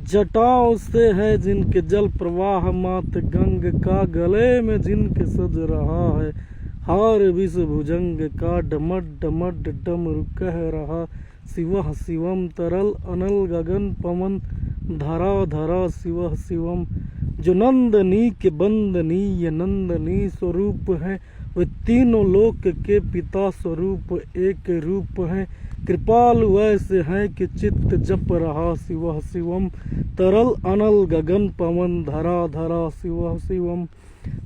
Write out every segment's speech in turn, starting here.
जटाओं से है जिनके जल प्रवाह मात गंग का, गले में जिनके सज रहा है हार विष भुजंग का। डमड डमड डमरू कह रहा शिवः शिवम, तरल अनल गगन पवन धरा धरा शिवः शिवम। जो नंदनी के बंदनीय नंदनी स्वरूप है, वे तीनों लोक के पिता स्वरूप एक रूप है। कृपालु ऐसे हैं कि चित्त जप रहा शिवः शिवम, तरल अनल गगन पवन धरा धरा शिवः शिवम।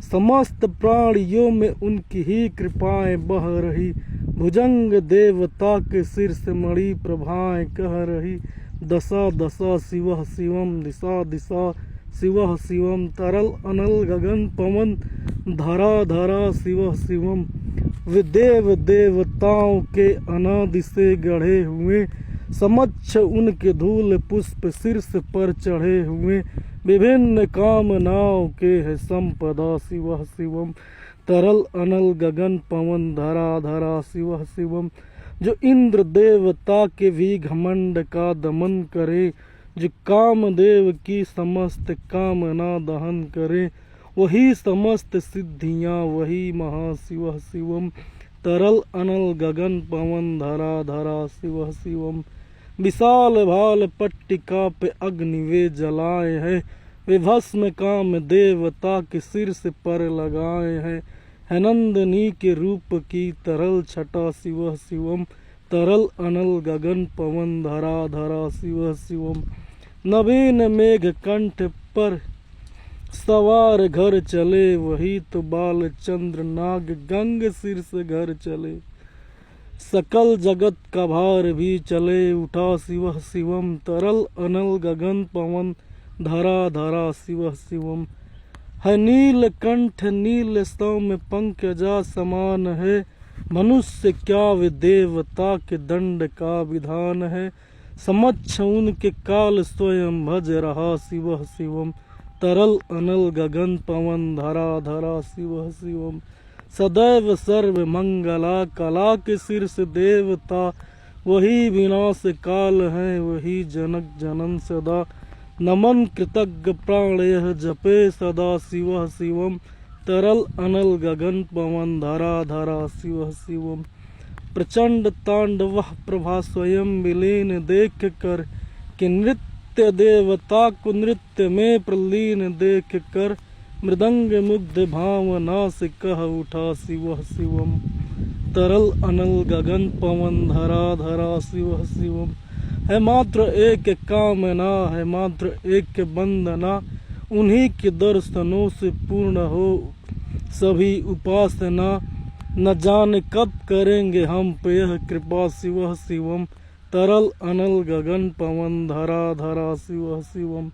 समस्त प्राणियों में उनकी ही कृपाएं बह रही, भुजंग देवता के सिर से मणि प्रभाएं कह रही। दशा दशा शिवः शिवम, दिशा दिशा शिवः शिवम, तरल अनल गगन पवन धरा धरा शिवः शिवम। वे देव देवताओं के अनादि से गढ़े हुए, समक्ष उनके धूल पुष्प शीर्ष पर चढ़े हुए। विभिन्न कामनाओं के है संपदा शिवः शिवम, तरल अनल गगन पवन धरा धरा शिवः शिवम। जो इंद्र देवता के भी घमंड का दमन करे, जो कामदेव की समस्त कामना दहन करे, वही समस्त सिद्धियां वही महाशिवः शिवम, तरल अनल गगन पवन धरा धरा शिवः शिवम। विशाल भाल पट्टिका पे अग्नि वे जलाए हैं, वे भस्म काम देवता के शीर्ष पर लगाए हैं। है नंदनी के रूप की तरल छटा शिवः शिवम, तरल अनल गगन पवन धरा धरा शिवः शिवम। नवीन मेघ कंठ पर सवार घर चले, वही तो बाल चंद्र नाग गंग शीर्ष घर चले। सकल जगत का भार भी चले उठा शिवः शिवम, तरल अनल गगन पवन धरा धरा शिवः शिवम। है नील कंठ नील सौम्य पंकजा समान है, मनुष्य क्या वे देवता के दंड का विधान है। समक्ष उनके काल स्वयं भज रहा शिवः शिवम, तरल अनल गगन पवन धरा धरा शिवः शिवम। सदैव सर्व मंगला कला के शीर्ष देवता, वही विनाश काल है वही जनक जनन सदा। नमन कृतज्ञ प्राण यह जपे सदा शिवः शिवम, तरल अनल गगन पवन धरा धरा शिवः शिवम। प्रचंड तांडव प्रभा स्वयं विलीन देख कर, कि नृत्य देवता को नृत्य में प्रलीन देख कर। मृदंग मुग्ध भावना से कह उठा शिवः शिवम, तरल अनल गगन पवन धरा धरा शिवः शिवम। है मात्र एक कामना है मात्र एक बंदना, उन्हीं के दर्शनों से पूर्ण हो सभी उपासना। न जाने कब करेंगे हम पे यह कृपा शिवः शिवम, तरल अनल गगन पवन धरा धरा शिवः शिवम।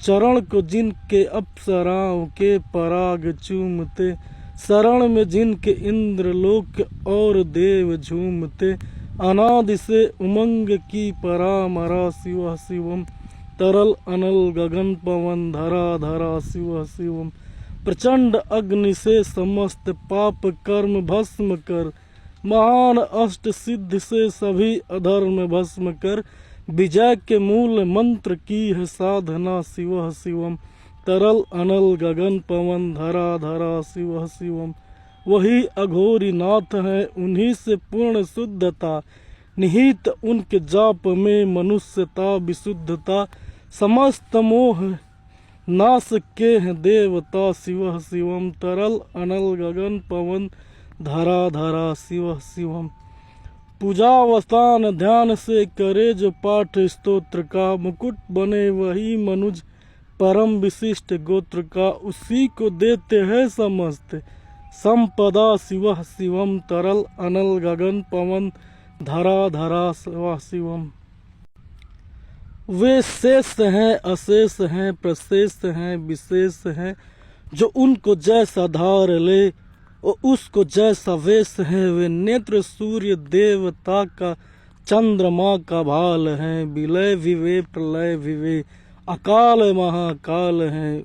चरण को जिनके अप्सराओं के पराग चूमते, शरण में जिनके इंद्रलोक और देव झूमते। अनादि से उमंग की परामरा शिवः शिवम, तरल अनल गगन पवन धरा धरा शिवः शिवम। प्रचंड अग्नि से समस्त पाप कर्म भस्म कर, महान अष्ट सिद्ध से सभी अधर्म भस्म कर। विजय के मूल मंत्र की है साधना शिवः शिवम, तरल अनल गगन पवन धरा धरा शिवः शिवम। वही अघोरी नाथ है उन्हीं से पूर्ण शुद्धता, निहित उनके जाप में मनुष्यता विशुद्धता। समस्त मोह नाश के हैं देवता शिवः शिवम, तरल अनल गगन पवन धरा धरा शिवः शिवम। पूजावसान ध्यान से करे जो पाठ स्तोत्र का, मुकुट बने वही मनुज परम विशिष्ट गोत्र का। उसी को देते हैं समस्त संपदा शिवः शिवम, तरल अनल गगन पवन धरा धरा शिवः शिवम। वे शेष हैं अशेष हैं प्रशेष हैं विशेष हैं, जो उनको जैसा धार ले वो उसको जैसा वेश है। वे नेत्र सूर्य देवता का चंद्रमा का भाल हैं, विलय विवे प्रलय विवे अकाल महाकाल हैं।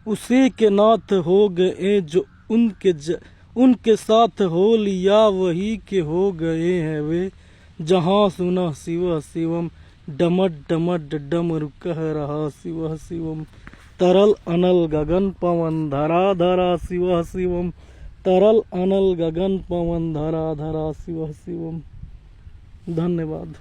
उसी के नाथ हो गए जो उनके साथ हो लिया, वही के हो गए हैं वे। जहाँ सुना शिवः शिवम डमड डमड डमरू कह रहा शिव शिवम। तरल अनल गगन पवन धरा धरा शिव शिवम। तरल अनल गगन पवन धरा धरा शिव शिवम। धन्यवाद।